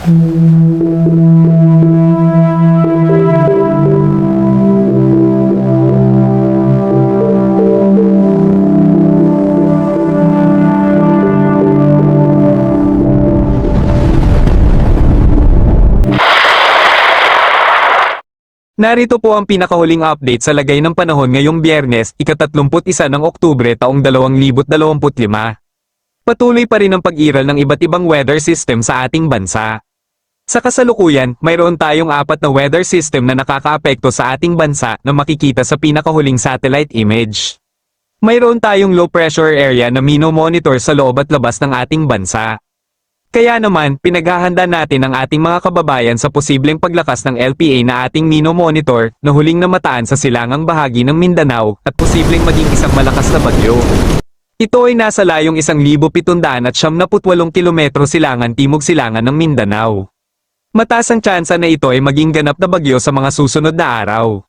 Narito po ang pinakahuling update sa lagay ng panahon ngayong Biyernes, ika-31 ng Oktubre taong 2025. Patuloy pa rin ang pag-iral ng iba't ibang weather system sa ating bansa. Sa kasalukuyan, mayroon tayong 4 na weather system na nakakaapekto sa ating bansa na makikita sa pinakahuling satellite image. Mayroon tayong low pressure area na mino-monitor sa loob at labas ng ating bansa. Kaya naman, pinaghahanda natin ang ating mga kababayan sa posibleng paglakas ng LPA na ating mino-monitor na huling namataan sa silangang bahagi ng Mindanao at posibleng maging isang malakas na bagyo. Ito ay nasa layong 1,778 kilometro silangan-timog silangan ng Mindanao. Mataas ang tsansa na ito ay maging ganap na bagyo sa mga susunod na araw.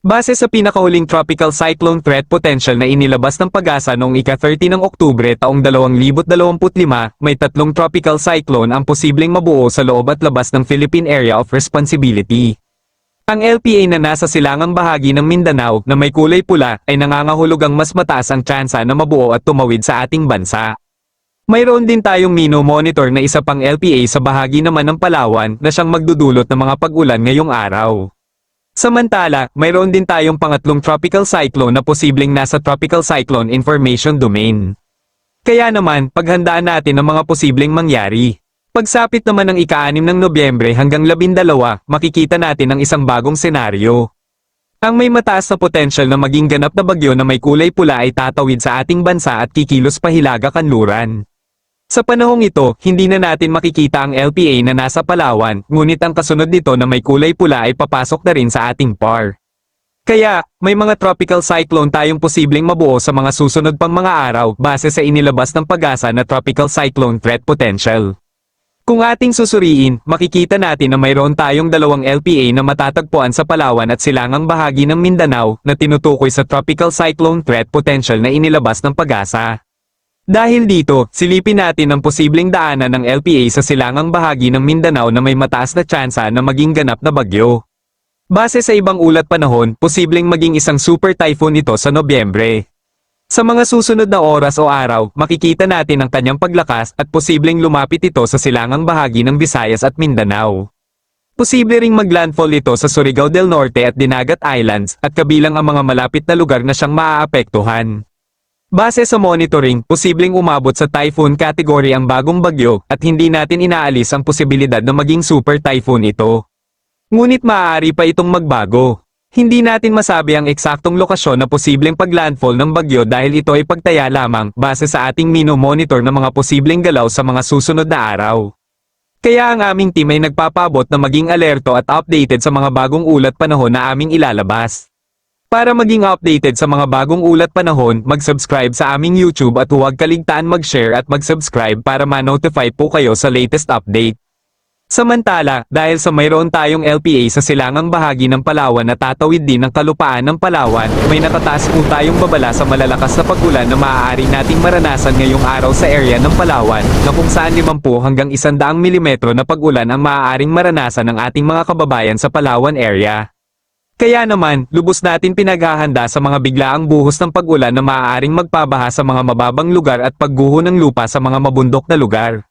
Base sa pinakahuling tropical cyclone threat potential na inilabas ng PAGASA noong ika-30 ng Oktubre taong 2025, may 3 tropical cyclone ang posibleng mabuo sa loob at labas ng Philippine Area of Responsibility. Ang LPA na nasa silangang bahagi ng Mindanao na may kulay pula ay nangangahulugang mas mataas ang tsansa na mabuo at tumawid sa ating bansa. Mayroon din tayong mino-monitor na isa pang LPA sa bahagi naman ng Palawan na siyang magdudulot ng mga pag-ulan ngayong araw. Samantala, mayroon din tayong pangatlong tropical cyclone na posibleng nasa Tropical Cyclone Information Domain. Kaya naman, paghandaan natin ang mga posibleng mangyari. Pagsapit naman ng ika-6 ng Nobyembre hanggang 12, makikita natin ang isang bagong senaryo. Ang may mataas na potensyal na maging ganap na bagyo na may kulay pula ay tatawid sa ating bansa at kikilos pa Hilaga-Kanluran. Sa panahong ito, hindi na natin makikita ang LPA na nasa Palawan, ngunit ang kasunod nito na may kulay pula ay papasok na rin sa ating PAR. Kaya, may mga tropical cyclone tayong posibleng mabuo sa mga susunod pang mga araw base sa inilabas ng PAGASA na tropical cyclone threat potential. Kung ating susuriin, makikita natin na mayroon tayong 2 LPA na matatagpuan sa Palawan at silangang bahagi ng Mindanao na tinutukoy sa tropical cyclone threat potential na inilabas ng PAGASA. Dahil dito, silipin natin ang posibleng daanan ng LPA sa silangang bahagi ng Mindanao na may mataas na tsansa na maging ganap na bagyo. Base sa ibang ulat panahon, posibleng maging isang super typhoon ito sa Nobyembre. Sa mga susunod na oras o araw, makikita natin ang kanyang paglakas at posibleng lumapit ito sa silangang bahagi ng Visayas at Mindanao. Posible ring maglandfall ito sa Surigao del Norte at Dinagat Islands at kabilang ang mga malapit na lugar na siyang maaapektuhan. Base sa monitoring, posibleng umabot sa typhoon category ang bagong bagyo at hindi natin inaalis ang posibilidad na maging super typhoon ito. Ngunit maaari pa itong magbago. Hindi natin masabi ang eksaktong lokasyon na posibleng paglandfall ng bagyo dahil ito ay pagtaya lamang base sa ating mino-monitor ng mga posibleng galaw sa mga susunod na araw. Kaya ang aming team ay nagpapabot na maging alerto at updated sa mga bagong ulat panahon na aming ilalabas. Para maging updated sa mga bagong ulat panahon, mag-subscribe sa aming YouTube at huwag kaligtaan mag-share at mag-subscribe para ma-notify po kayo sa latest update. Samantala, dahil sa mayroon tayong LPA sa silangang bahagi ng Palawan na tatawid din ng kalupaan ng Palawan, may nakataas po tayong babala sa malalakas na pag-ulan na maaari nating maranasan ngayong araw sa area ng Palawan, na kung saan 50 hanggang 100 mm na pag-ulan ang maaaring maranasan ng ating mga kababayan sa Palawan area. Kaya naman, lubos natin pinaghahanda sa mga biglaang buhos ng pag-ulan na maaaring magpabaha sa mga mababang lugar at pagguho ng lupa sa mga mabundok na lugar.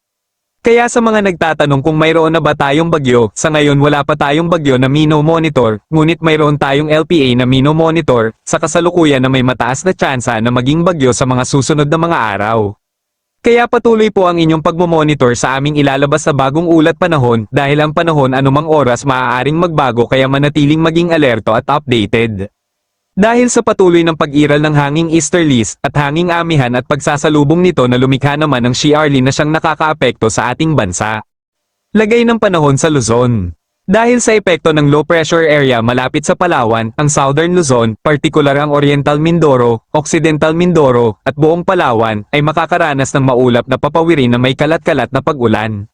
Kaya sa mga nagtatanong kung mayroon na ba tayong bagyo, sa ngayon wala pa tayong bagyo na mino-monitor, ngunit mayroon tayong LPA na mino-monitor, sa kasalukuyan na may mataas na tsansa na maging bagyo sa mga susunod na mga araw. Kaya patuloy po ang inyong pagmomonitor sa aming ilalabas na bagong ulat panahon dahil ang panahon anumang oras maaaring magbago kaya manatiling maging alerto at updated. Dahil sa patuloy ng pag-iral ng hanging easterlies at hanging amihan at pagsasalubong nito na lumikha naman ng Shiarli na siyang nakakaapekto sa ating bansa. Lagay ng panahon sa Luzon. Dahil sa epekto ng low pressure area malapit sa Palawan, ang Southern Luzon, partikular ang Oriental Mindoro, Occidental Mindoro, at buong Palawan, ay makakaranas ng maulap na papawirin na may kalat-kalat na pag-ulan.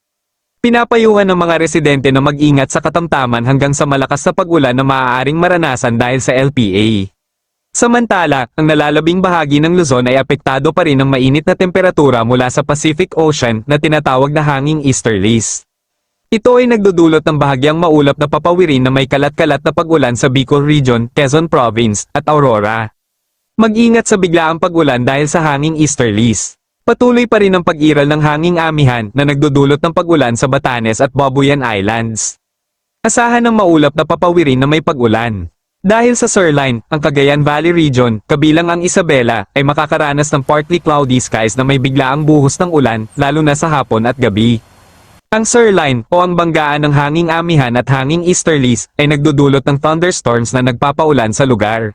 Pinapayuhan ng mga residente na mag-ingat sa katamtaman hanggang sa malakas na pag-ulan na maaaring maranasan dahil sa LPA. Samantala, ang nalalabing bahagi ng Luzon ay apektado pa rin ng mainit na temperatura mula sa Pacific Ocean na tinatawag na hanging easterlies. Ito ay nagdudulot ng bahagyang maulap na papawirin na may kalat-kalat na pag-ulan sa Bicol Region, Quezon Province, at Aurora. Mag-ingat sa biglaang pag-ulan dahil sa hanging easterlies. Patuloy pa rin ang pag-iral ng hanging amihan na nagdudulot ng pag-ulan sa Batanes at Babuyan Islands. Asahan ng maulap na papawirin na may pag-ulan. Dahil sa Sirline, ang Cagayan Valley Region, kabilang ang Isabela, ay makakaranas ng partly cloudy skies na may biglaang buhos ng ulan, lalo na sa hapon at gabi. Ang Sirline, o ang banggaan ng hanging amihan at hanging easterlies, ay nagdudulot ng thunderstorms na nagpapaulan sa lugar.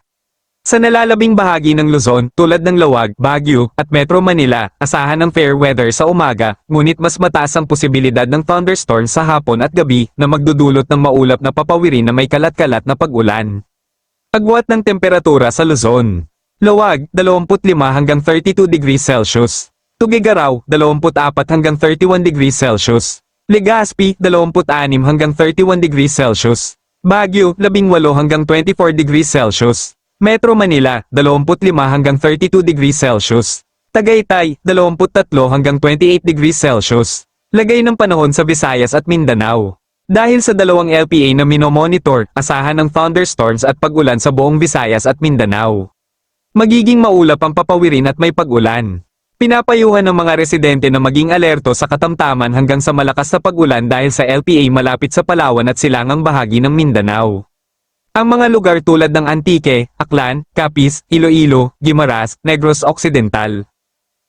Sa nalalabing bahagi ng Luzon, tulad ng Lawag, Baguio, at Metro Manila, asahan ng fair weather sa umaga, ngunit mas mataas ang posibilidad ng thunderstorms sa hapon at gabi na magdudulot ng maulap na papawirin na may kalat-kalat na pag-ulan. Agwat ng temperatura sa Luzon. Lawag, 25 hanggang 32 degrees Celsius. Tuguegarao, 24 hanggang 31 degrees Celsius. Legazpi, 26 hanggang 31 degrees Celsius. Baguio, 18 hanggang 24 degrees Celsius. Metro Manila, 25 hanggang 32 degrees Celsius. Tagaytay, 23 hanggang 28 degrees Celsius. Lagay ng panahon sa Visayas at Mindanao. Dahil sa dalawang LPA na minomonitor, asahan ng thunderstorms at pag-ulan sa buong Visayas at Mindanao. Magiging maulap ang papawirin at may pag-ulan. Pinapayuhan ng mga residente na maging alerto sa katamtaman hanggang sa malakas na pag-ulan dahil sa LPA malapit sa Palawan at silangang bahagi ng Mindanao. Ang mga lugar tulad ng Antique, Aklan, Capiz, Iloilo, Guimaras, Negros Occidental,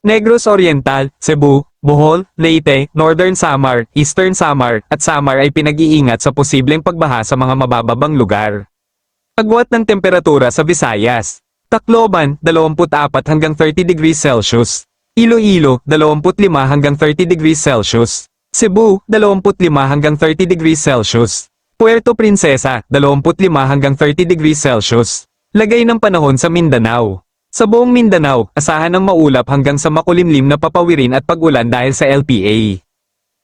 Negros Oriental, Cebu, Bohol, Leyte, Northern Samar, Eastern Samar, at Samar ay pinag-iingat sa posibleng pagbaha sa mga mabababang lugar. Agwat ng temperatura sa Visayas. Tacloban, 24 hanggang 30 degrees Celsius. Iloilo, 25 hanggang 30 degrees Celsius. Cebu, 25 hanggang 30 degrees Celsius. Puerto Princesa, 25 hanggang 30 degrees Celsius. Lagay ng panahon sa Mindanao. Sa buong Mindanao, asahan ng maulap hanggang sa makulimlim na papawirin at pag-ulan dahil sa LPA.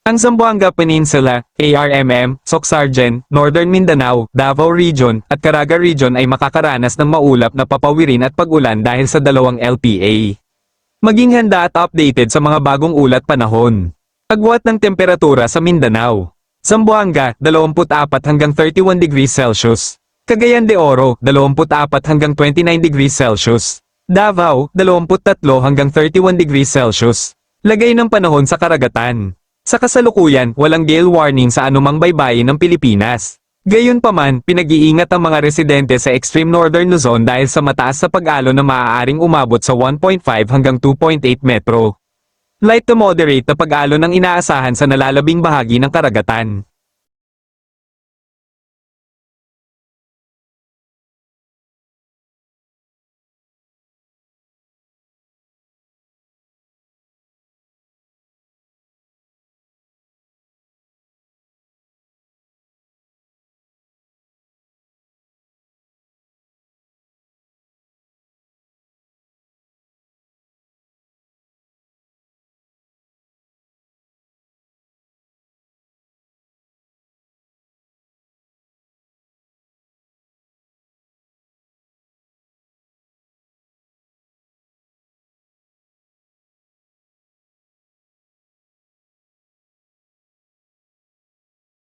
Ang Zamboanga Peninsula, ARMM, Soxargen, Northern Mindanao, Davao Region, at Caraga Region ay makakaranas ng maulap na papawirin at pag-ulan dahil sa dalawang LPA. Maging handa at updated sa mga bagong ulat panahon. Agwat ng temperatura sa Mindanao. Zamboanga, 24 hanggang 31 degrees Celsius. Cagayan de Oro, 24 hanggang 29 degrees Celsius. Davao, 23 hanggang 31 degrees Celsius. Lagay ng panahon sa karagatan. Sa kasalukuyan, walang gale warning sa anumang baybayin ng Pilipinas. Gayunpaman, pinag-iingat ang mga residente sa extreme northern Luzon dahil sa mataas sa pag-alon na maaaring umabot sa 1.5 hanggang 2.8 metro. Light to moderate na pag-alon ang inaasahan sa nalalabing bahagi ng karagatan.